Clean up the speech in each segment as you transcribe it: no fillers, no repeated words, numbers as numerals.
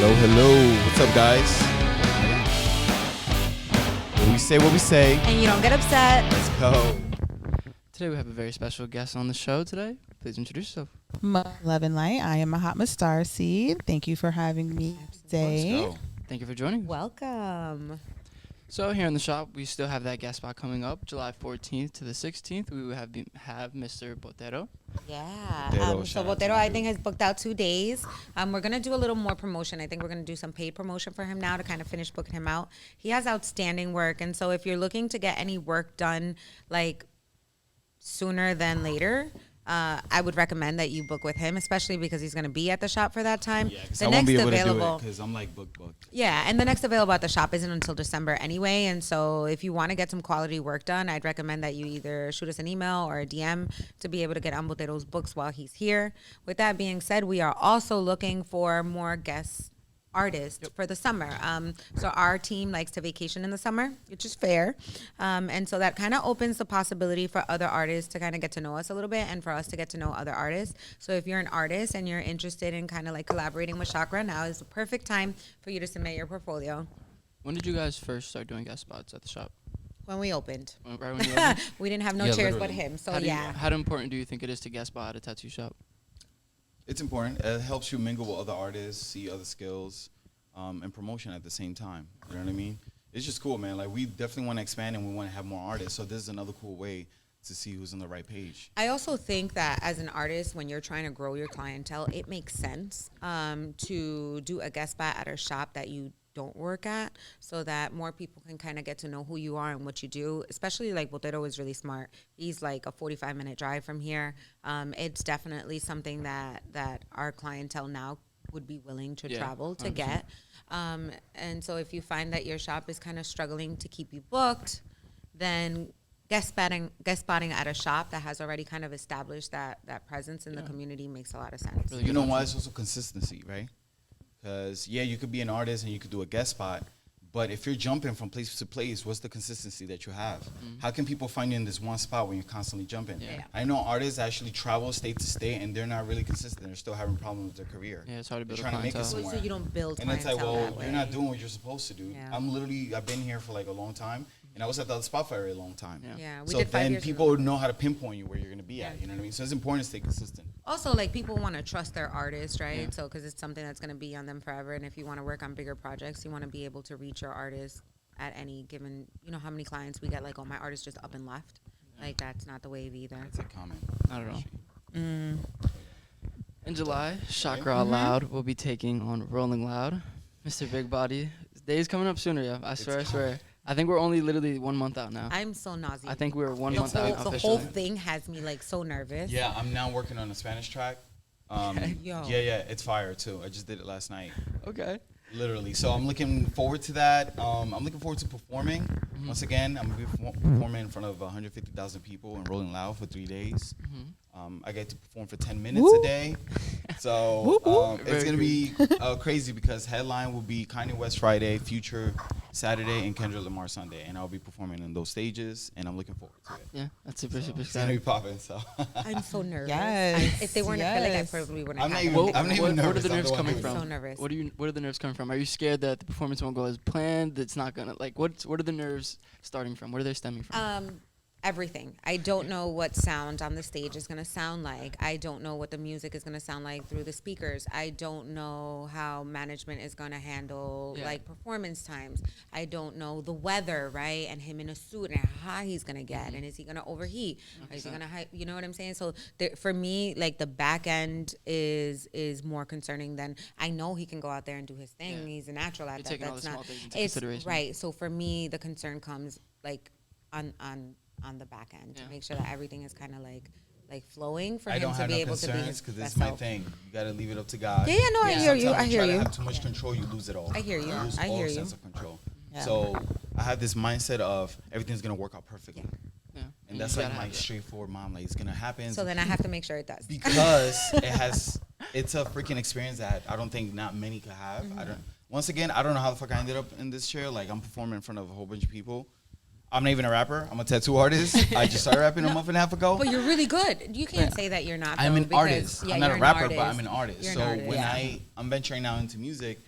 Hello, hello. What's up, guys? What we say. And you don't get upset. Let's go. Today we have a very special guest on the show today. Please introduce yourself. Love and light. I am Mahatma Starseed. Thank you for having me today. Let's go. Thank you for joining us. Welcome. So here in the shop, we still have that guest spot coming up, July 14th to the 16th. We will have Mr. Botero. Yeah. Botero, So shout out to Botero, you. I think, has booked out 2 days. We're going to do a little more promotion. I think we're going to do some paid promotion for him now to kind of finish booking him out. He has outstanding work. And so if you're looking to get any work done, like, sooner than later, I would recommend that you book with him, especially because he's going to be at the shop for that time. Yeah, because The I won't be next able to do it available- because I'm like booked. Yeah, and the next available at the shop isn't until December anyway. And so if you want to get some quality work done, I'd recommend that you either shoot us an email or a DM to be able to get Ambotero's books while he's here. With that being said, we are also looking for more guest artists for the summer. So our team likes to vacation in the summer, which is fair. And so that kind of opens the possibility for other artists to kind of get to know us a little bit and for us to get to know other artists. So if you're an artist and you're interested in kind of like collaborating with Chakra, now is the perfect time for you to submit your portfolio. When did you guys first start doing guest spots at the shop? When we opened. Right when you opened? We didn't have no Yeah, chairs but literally. him. So How yeah. How important do you think it is to guest spot at a tattoo shop? It's important. It helps you mingle with other artists, see other skills, and promotion at the same time. You know what I mean? It's just cool, man. Like, we definitely want to expand and we want to have more artists. So this is another cool way to see who's on the right page. I also think that as an artist, when you're trying to grow your clientele, it makes sense to do a guest spot at a shop that you don't work at so that more people can kind of get to know who you are and what you do. Especially like Botero is really smart. He's like a 45-minute drive from here. It's definitely something that our clientele now would be willing to travel to 100%. get. And so if you find that your shop is kind of struggling to keep you booked, then guest spotting at a shop that has already kind of established that presence in the community makes a lot of sense. Really You good know option. why? It's also consistency, right? Because, yeah, you could be an artist and you could do a guest spot, but if you're jumping from place to place, what's the consistency that you have? How can people find you in this one spot when you're constantly jumping? Yeah. I know artists actually travel state to state and they're not really consistent. They're still having problems with their career. Yeah, it's hard to They're build a trying to make it clientele. somewhere. So you don't build And it's like, clientele well, that way. you're not doing what you're supposed to do. Yeah. I've been here for like a long time, and I was at the other spot for a very long time. Yeah. Yeah, we So did 5 then years people ago. know how to pinpoint you where you're going to be at. Yeah. You know what I mean? So it's important to stay consistent. Also, like, people want to trust their artist, right? Yeah. So, because it's something that's going to be on them forever. And if you want to work on bigger projects, you want to be able to reach your artist at any given, you know, how many clients we get, like, oh, my artist just up and left. Like, that's not the wave either. That's a comment. Not at all. In July, Chakra Mm-hmm. OutLoud will be taking on Rolling Loud. Mr. Big Body. His day is coming up sooner, yeah. I swear. I think we're only literally 1 month out now. I'm so nauseous. I think we're one the month whole, out the officially. whole thing has me, like, so nervous. Yeah, I'm now working on a Spanish track. Yo. Yeah, it's fire too. I just did it last night, Okay. literally. So I'm looking forward to that. I'm looking forward to performing. Once again, I'm gonna be performing in front of 150,000 people and Rolling Loud for 3 days. I get to perform for 10 minutes a day. So it's Very gonna be crazy because headline will be Kanye West Friday, Future Saturday, and Kendrick Lamar Sunday, and I'll be performing in those stages, and I'm looking forward to it. Yeah, that's super It's gonna be exciting. popping. So I'm so nervous. Yes, If they weren't acrylic, I yes. probably wouldn't I'm have not it. even- What, I'm not even what are nervous. the I'm nerves the one coming who's from? so nervous. What are the nerves coming from? Are you scared that the performance won't go as planned? It's not gonna what are the nerves starting from? What are they stemming from? Everything. I don't know what sound on the stage is going to sound like. I don't know what the music is going to sound like through the speakers. I don't know how management is going to handle like performance times. I don't know the weather, right? And him in a suit and how high he's going to get. And is he going to overheat? Or is he going to, you know what I'm saying? So for me, like, the back end is more concerning than, I know he can go out there and do his thing. Yeah. He's a natural at You're that. taking all That's the small not, things into it's consideration. right. So for me, the concern comes like on the back end to Yeah. make sure that everything is kind of like flowing for I him don't to have be no able to be concerns his because this best is my self. thing. You got to leave it up to God. Yeah, no, I hear you. Sometimes I hear try to you. have too much control, you lose it all. I hear you. You lose I all hear you. sense of control. Yeah. So I have this mindset of everything's gonna work out perfectly, Yeah. and you that's gotta like my have that. straightforward mind. Like, it's gonna happen. So then I have to make sure it does. because it's a freaking experience that I don't think not many could have. Once again, I don't know how the fuck I ended up in this chair. Like, I'm performing in front of a whole bunch of people. I'm not even a rapper. I'm a tattoo artist. I just started rapping a month and a half ago. But you're really good. You can't say that you're not. I'm though, an because, artist. Yeah, I'm not you're a an rapper, artist. but I'm an artist. You're So an artist. when Yeah. I'm venturing now into music,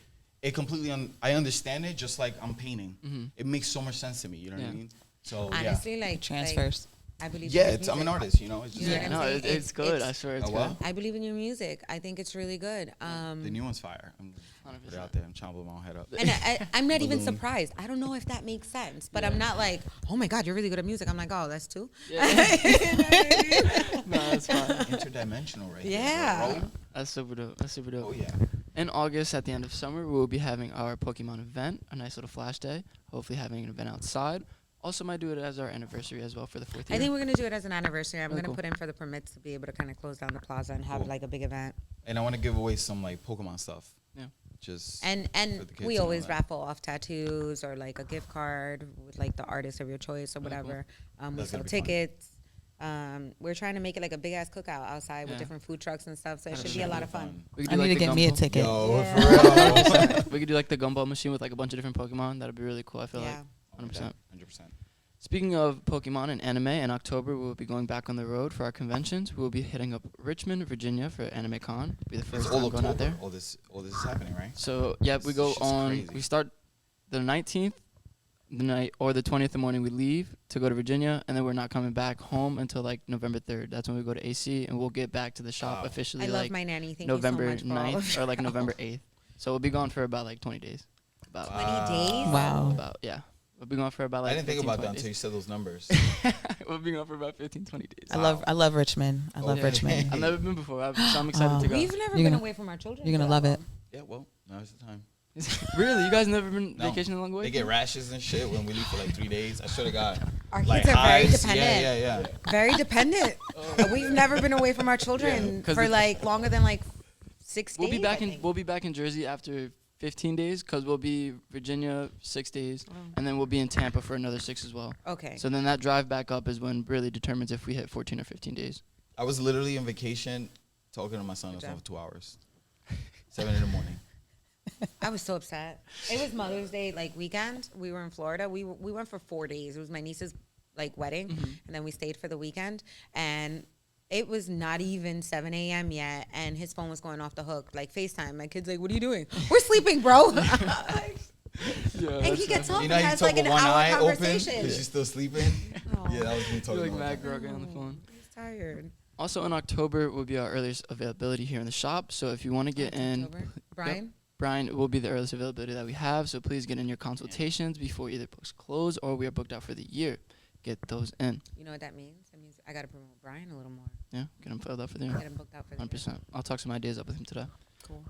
it completely. I understand it, just like I'm painting. Mm-hmm. It makes so much sense to me. You know what I mean? So Honestly, like Transfers. I believe. yeah, in it's, I'm an music. artist. You know, it's just You know like, what I'm No, saying? it's good. I swear it's Oh, wow. good. I believe in your music. I think it's really good. the new one's fire. I'm gonna put it 100%. out there. I'm trying to blow my own head up. And I'm not even Balloon. surprised. I don't know if that makes sense, but Yeah. I'm not like, oh my God, you're really good at music. I'm like, oh, that's two. Yeah. No, that's fine. Interdimensional, right? Yeah. There, bro. That's super dope. That's super dope. Oh yeah. In August, at the end of summer, we will be having our Pokemon event, a nice little flash day. Hopefully, having an event outside. Also, might do it as our anniversary as well for the 4th year. I think we're gonna do it as an anniversary. I'm Really gonna cool. put in for the permits to be able to kind of close down the plaza and have Cool. like a big event. And I want to give away some like Pokemon stuff. Yeah. Just And for the kids we and all always that. raffle off tattoos or like a gift card with like the artist of your choice or Really cool. whatever. We That's sell gonna be fun. tickets. We're trying to make it like a big ass cookout outside with Yeah. different food trucks and stuff. So it That should should be a be lot of fun. We could I do need like to the get me a gumball. ticket. Yo, Yeah. for real. We could do like the gumball machine with like a bunch of different Pokemon. That'd be really cool. I feel Yeah. like 100%. 100%. Speaking of Pokemon and anime, in October we will be going back on the road for our conventions. We will be hitting up Richmond, Virginia for Anime Con. It'll be the It's first all time going out October. there. All this is happening, right? So yeah, we This go shit's on. crazy. We start the 19th, the night or the 20th in the morning. We leave to go to Virginia, and then we're not coming back home until like November 3rd. That's when we go to AC, and we'll get back to the shop Wow. officially I love like my nanny. Thank November you so much for all of 9th or like November 8th. So we'll be gone for about like 20 days. About 20 days. Wow. about yeah. We'll be gone for about like I didn't think 15, about that 20 until you days. said those numbers. We'll be gone for about 15, 20 days. I love Richmond. I love Okay. Richmond. I've never been before. So I'm excited Oh. to go. We've never You're been gonna- away from our children. You're gonna for love that it. long. Yeah, well, now's the time. Really? You guys never been No. vacationing along the way? They get rashes and shit when we leave for like 3 days. I swear to God. Our Like kids are very hives. dependent. Yeah. Very dependent. We've never been away from our children 'cause for it's- like longer than like 6 We'll days. be back I in think. we'll be back in Jersey after 15 days because we'll be Virginia 6 days, Oh. and then we'll be in Tampa for another 6 as well. Okay. So then that drive back up is when really determines if we hit 14 or 15 days. I was literally on vacation talking to my son on the Good phone job. for 2 hours. 7 in the morning. I was so upset. It was Mother's Day like weekend. We were in Florida. We went for 4 days. It was my niece's like wedding, and then we stayed for the weekend. And it was not even 7 a.m. yet, and his phone was going off the hook, like FaceTime. My kid's like, "What are you doing?" "We're sleeping, bro." And he gets up You know, and you has talk like an with one hour eye open conversation. because she's still sleeping. Aw. Yeah, that was me You're talking like about mad that. groggy on the phone. He's tired. Also in October will be our earliest availability here in the shop. So if you want to get in, October. Brian. Brian will be the earliest availability that we have. So please get in your consultations before either books close or we are booked out for the year. Get those in. You know what that means? It means I got to promote Brian a little more. Yeah, get them filled out for the year. Get him booked out for the 100%. I'll talk some ideas up with him today. year. Cool.